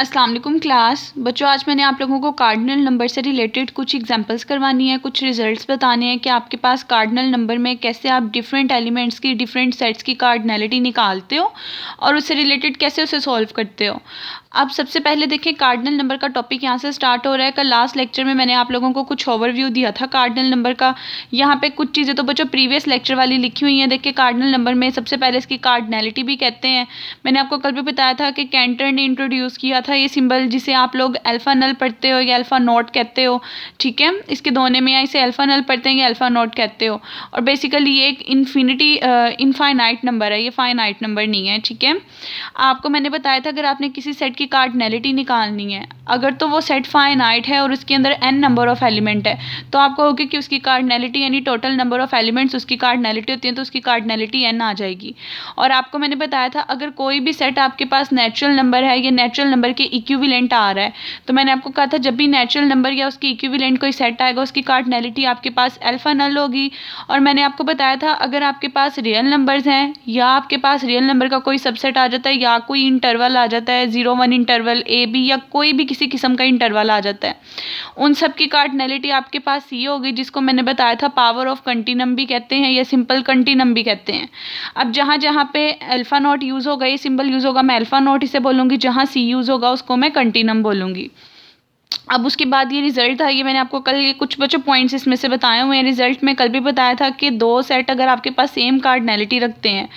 अस्सलाम वालेकुम क्लास बच्चों, आज मैंने आप लोगों को कार्डिनल नंबर से रिलेटेड कुछ एग्जांपल्स करवानी है, कुछ रिजल्ट्स बताने हैं कि आपके पास कार्डिनल नंबर में कैसे आप डिफरेंट एलिमेंट्स की डिफरेंट सेट्स की कार्डिनलिटी निकालते हो और उससे रिलेटेड कैसे उसे सॉल्व करते हो। अब सबसे पहले देखें, कार्डिनल नंबर का टॉपिक यहाँ से स्टार्ट हो रहा है। कल लास्ट लेक्चर में मैंने आप लोगों को कुछ ओवरव्यू दिया था कार्डिनल नंबर का। यहाँ पे कुछ चीज़ें तो बच्चों प्रीवियस लेक्चर वाली लिखी हुई हैं। देखिए, कार्डिनल नंबर में सबसे पहले इसकी कार्डिनलिटी भी कहते हैं। मैंने आपको कल भी बताया था कि कैंटर ने इंट्रोड्यूस किया था ये सिंबल, जिसे आप लोग अल्फा नल पढ़ते हो या अल्फा नॉट कहते हो। ठीक है, इसके दोनों में या इसे अल्फा नल पढ़ते हैं या अल्फा नॉट कहते हो। और बेसिकली ये एक इनफाइनाइट नंबर है, ये फाइनाइट नंबर नहीं है। ठीक है, आपको मैंने बताया था अगर आपने किसी सेट की कार्डिनलिटी निकालनी है, अगर तो वो सेट फाइनाइट है और उसके अंदर n नंबर ऑफ एलिमेंट है, तो आपको होगी कि उसकी कार्डिनलिटी यानी टोटल नंबर ऑफ एलिमेंट्स उसकी कार्डिनलिटी होती है, तो उसकी कार्डिनलिटी n आ जाएगी। और आपको मैंने बताया था अगर कोई भी सेट आपके पास नेचुरल नंबर है या नेचुरल नंबर के इक्विवेलेंट आ रहा है, तो मैंने आपको कहा था जब भी नेचुरल नंबर या उसकी इक्विवेलेंट कोई सेट आएगा उसकी कार्डिनलिटी आपके पास अल्फा नल होगी। और मैंने आपको बताया था अगर आपके पास रियल नंबर्स हैं या आपके पास रियल नंबर का कोई सबसेट आ जाता है या कोई इंटरवल आ जाता है, 0-1 इंटरवल, ए बी या कोई भी किसी किस्म का इंटरवल आ जाता है, उन सब की कार्डिनलिटी आपके पास ये होगी, जिसको मैंने बताया था पावर ऑफ कंटिनम भी कहते हैं या सिंपल कंटिनम भी कहते हैं। अब जहाँ जहाँ पे अल्फा नॉट यूज़ होगा, ये सिंबल यूज़ होगा, मैं अल्फा नॉट इसे बोलूँगी, जहाँ सी यूज़ होगा उसको मैं कंटिनम बोलूँगी। अब उसके बाद ये रिजल्ट था, ये मैंने आपको कल ये कुछ बच्चों पॉइंट्स इसमें से बताए हुए हैं। रिजल्ट में कल भी बताया था कि दो सेट अगर आपके पास सेम कार्डिनलिटी रखते हैं,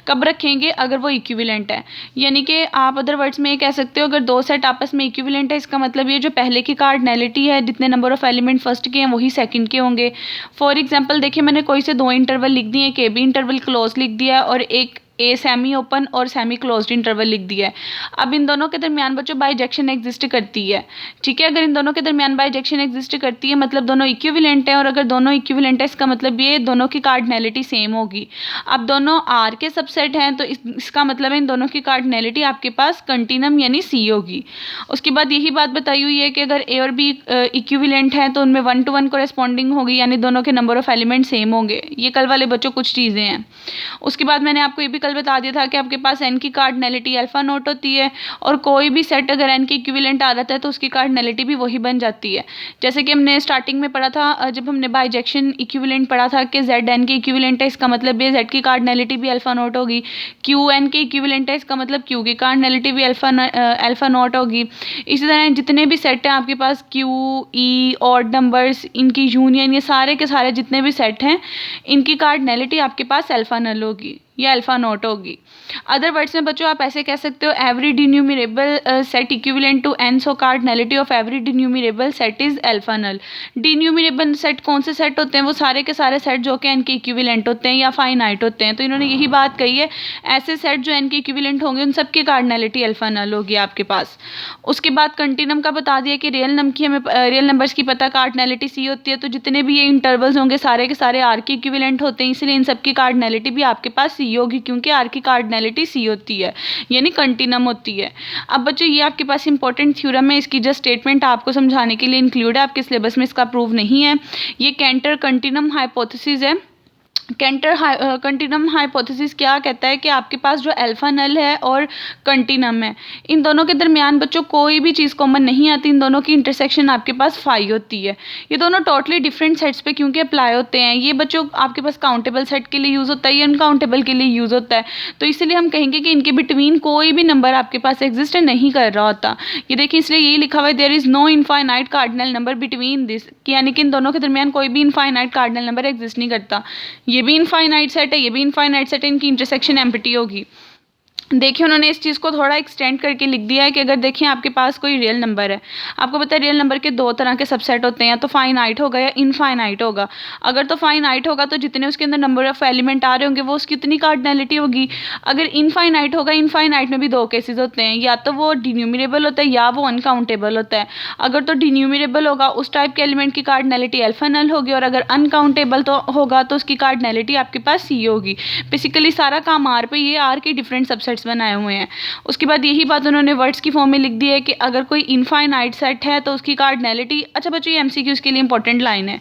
कब रखेंगे? अगर वो इक्विवेलेंट है। यानी कि आप अदर वर्ड्स में ये कह सकते हो अगर दो सेट आपस में इक्विवेलेंट है, इसका मतलब ये जो पहले की कार्डिनलिटी है, जितने नंबर ऑफ एलिमेंट फर्स्ट के हैं वही सेकंड के होंगे। फॉर एग्जाम्पल देखिए, मैंने कोई से दो इंटरवल लिख दिए, एक ए बी इंटरवल क्लोज लिख दिया है और एक ए सेमी ओपन और सेमी क्लोज्ड इंटरवल लिख दिया है। अब इन दोनों के दरमियान बच्चों बाइजेक्शन एग्जिस्ट करती है। ठीक है, अगर इन दोनों के दरमियान बाइजेक्शन एग्जिस्ट करती है मतलब दोनों इक्विवेलेंट हैं, और अगर दोनों इक्विवेलेंट है इसका मतलब ये दोनों की कार्डिनलिटी सेम होगी। अब दोनों आर के सबसेट हैं तो इसका मतलब है इन दोनों की कार्डिनलिटी आपके पास कंटिनम यानी सी होगी। उसके बाद यही बात बताई हुई है कि अगर ए और बी इक्विवेलेंट हैं तो उनमें 1-to-1 कोरेस्पॉन्डिंग होगी, यानी दोनों के नंबर ऑफ एलिमेंट सेम होंगे। ये कल वाले बच्चों कुछ चीज़ें हैं। उसके बाद मैंने आपको ये भी बता दिया था कि आपके पास n की कार्डिनलिटी अल्फा नोट होती है, और कोई भी सेट अगर n के इक्विवेलेंट आ जाता है तो उसकी कार्डिनलिटी भी वही बन जाती है। जैसे कि हमने स्टार्टिंग में पढ़ा था, जब हमने बाइजेक्शन इक्विवेलेंट पढ़ा था कि z n के इक्विवेलेंट है, इसका मतलब ये z की कार्डिनलिटी भी अल्फा नोट होगी। q n के इक्विवेलेंट है, इसका मतलब q की कार्डिनलिटी भी अल्फा नोट होगी। इसी तरह जितने भी सेट हैं आपके पास q e ऑड नंबर्स, इनकी यूनियन, ये सारे के सारे जितने भी सेट हैं इनकी कार्डिनलिटी आपके पास अल्फा नल होगी या अल्फा नोट होगी। अदर वर्ड्स में बच्चों आप ऐसे कह सकते हो every denumerable set equivalent to n, so cardinality of every denumerable set is alpha null. Denumerable set कौन से सेट होते हैं? वो सारे के सारे सेट जो कि n के इक्विवेलेंट होते हैं या फाइनाइट होते हैं। तो इन्होंने यही बात कही है, ऐसे सेट जो n के इक्विवेलेंट होंगे उन सब की कार्डिनलिटी अल्फा नल होगी आपके पास। उसके बाद कंटिनम का बता दिया कि रियल नंबर्स की पता कार्डिनलिटी सी होती है, तो जितने भी ये इंटरवल्स होंगे सारे के सारे आर के इक्विवेलेंट होते हैं, इसलिए इन सब की कार्डिनलिटी भी आपके पास सी होगी, क्योंकि आर की कार्डिनलिटी सी होती है यानी कंटिनम होती है। अब बच्चों ये आपके पास इंपॉर्टेंट थ्योरम है, इसकी जस्ट स्टेटमेंट आपको समझाने के लिए इंक्लूड है, आपके सिलेबस में इसका प्रूव नहीं है। ये कैंटर कंटिनम हाइपोथेसिस है। कैंटर कंटिनम हाइपोथेसिस क्या कहता है कि आपके पास जो अल्फा नल है और कंटिनम है, इन दोनों के दरमियान बच्चों कोई भी चीज़ कॉमन नहीं आती, इन दोनों की इंटरसेक्शन आपके पास फाई होती है। ये दोनों टोटली डिफरेंट सेट्स पे क्योंकि अप्लाई होते हैं। ये बच्चों आपके पास काउंटेबल सेट के लिए यूज़ होता है, ये अनकाउंटेबल के लिए यूज़ होता है, तो इसलिए हम कहेंगे कि इनके बिटवीन कोई भी नंबर आपके पास एग्जिस्ट नहीं कर रहा होता। ये देखिए, इसलिए यही लिखा हुआ है there is no infinite cardinal number between this, यानी कि इन दोनों के दरमियान कोई भी इनफाइनाइट कार्डिनल नंबर एग्जिस्ट नहीं करता। ये भी इनफाइनाइट सेट है, ये भी इनफाइनाइट सेट है, इनकी इंटरसेक्शन एम्प्टी होगी। देखिए, उन्होंने इस चीज़ को थोड़ा एक्सटेंड करके लिख दिया है कि अगर देखिए आपके पास कोई रियल नंबर है, आपको पता है रियल नंबर के दो तरह के सबसेट होते हैं, या तो फाइनाइट होगा या इनफाइनाइट होगा। अगर तो फाइनाइट होगा तो जितने उसके अंदर नंबर ऑफ एलिमेंट आ रहे होंगे वो उसकी उतनी कार्डिनलिटी होगी। अगर इनफाइनाइट होगा, इनफाइनाइट में भी दो केसेस होते हैं, या तो वो डिन्यूमरेबल होता है या वो अनकाउंटेबल होता है। अगर तो डिन्यूमरेबल होगा उस टाइप के एलिमेंट की कार्डिनलिटी अल्फा नल होगी, और अगर अनकाउंटेबल तो होगा तो उसकी कार्डिनलिटी आपके पास सी होगी। बेसिकली सारा काम आर पे, ये आर के डिफरेंट सबसेट्स बनाए हुए हैं। उसके बाद यही बात उन्होंने वर्ड्स की फॉर्म में लिख दी है कि अगर कोई इनफाइनाइट सेट है तो उसकी कार्डिनलिटी, अच्छा बच्चों ये एमसीक्यूज के लिए इंपॉर्टेंट लाइन है,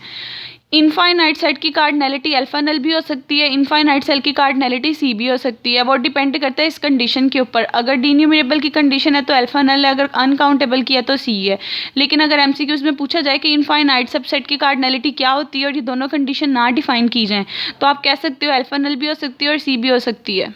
इनफाइनाइट सेट की कार्डिनैलिटी अल्फा नल भी हो सकती है, इनफाइनाइट सेल की कार्डिनैलिटी सी भी हो सकती है। वो डिपेंड करता है इस कंडीशन के ऊपर। अगर डीन्यूमरेबल की कंडीशन है तो अल्फा नल है, अगर अनकाउंटेबल की है तो सी है। लेकिन अगर एमसीक्यूज में पूछा जाए कि इनफाइनाइट सबसेट की कार्डिनैलिटी क्या होती है और ये दोनों कंडीशन ना डिफाइन की जाएँ तो आप कह सकते हो अल्फा नल भी हो सकती है और सी भी हो सकती है।